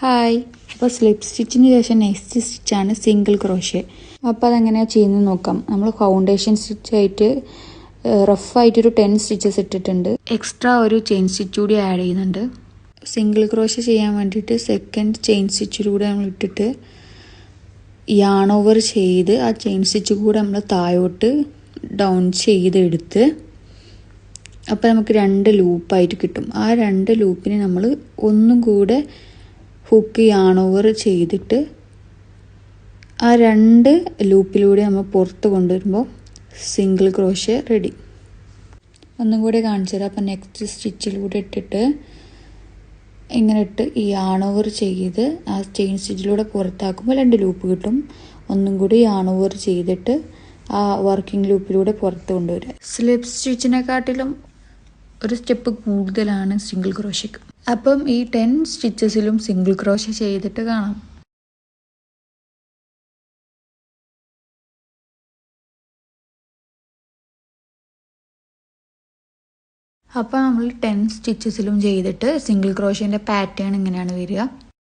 Hi, അപ്പോൾ slip സ്റ്റിച്ചിന് ശേഷം next സ്റ്റിച്ചാണ് single crochet. അപ്പോൾ അതെങ്ങനെയാണ് ചെയ്യുന്നത് നോക്കാം. നമ്മൾ ഫൗണ്ടേഷൻ സ്റ്റിച്ചായിട്ട് റഫായിട്ടൊരു 10 സ്റ്റിച്ചസ് ഇട്ടിട്ടുണ്ട്. എക്സ്ട്രാ ഒരു ചെയിൻ സ്റ്റിച്ച് കൂടി ആഡ് ചെയ്യുന്നുണ്ട്. സിംഗിൾ ക്രോഷ്യ ചെയ്യാൻ വേണ്ടിയിട്ട് സെക്കൻഡ് ചെയിൻ സ്റ്റിച്ചിലൂടെ നമ്മൾ ഇട്ടിട്ട് യാൺ ഓവർ ചെയ്ത് ആ ചെയിൻ സ്റ്റിച്ച് കൂടെ നമ്മൾ താഴോട്ട് ഡൗൺ ചെയ്തെടുത്ത് അപ്പോൾ നമുക്ക് 2 ലൂപ്പായിട്ട് കിട്ടും. ആ 2 ലൂപ്പിന് നമ്മൾ ഒന്നും കൂടെ ഹുക്ക് യാൺ ഓവർ ചെയ്തിട്ട് ആ 2 ലൂപ്പിലൂടെ നമ്മൾ പുറത്ത് കൊണ്ടുവരുമ്പോൾ സിംഗിൾ ക്രോഷ്യ റെഡി. ഒന്നും കൂടെ കാണിച്ചു തരാം. അപ്പോൾ നെക്സ്റ്റ് സ്റ്റിച്ചിലൂടെ ഇട്ടിട്ട് ഇങ്ങനെ ഇട്ട് ഈ യാൺ ഓവർ ചെയ്ത് ആ ചെയിൻ സ്റ്റിച്ചിലൂടെ പുറത്താക്കുമ്പോൾ 2 ലൂപ്പ് കിട്ടും. ഒന്നും കൂടി യാൺ ഓവർ ചെയ്തിട്ട് ആ വർക്കിംഗ് ലൂപ്പിലൂടെ പുറത്ത് കൊണ്ടുവരിക. സ്ലിപ്പ് സ്റ്റിച്ചിനെക്കാട്ടിലും ഒരു സ്റ്റെപ്പ് കൂടുതലാണ് സിംഗിൾ ക്രോഷ്യക്ക്. അപ്പം ഈ 10 സ്റ്റിച്ചസിലും സിംഗിൾ ക്രോഷ്യ ചെയ്തിട്ട് കാണാം. അപ്പോൾ നമ്മൾ 10 സ്റ്റിച്ചസിലും ചെയ്തിട്ട് സിംഗിൾ ക്രോഷ്യൻ്റെ പാറ്റേൺ ഇങ്ങനെയാണ് വരിക.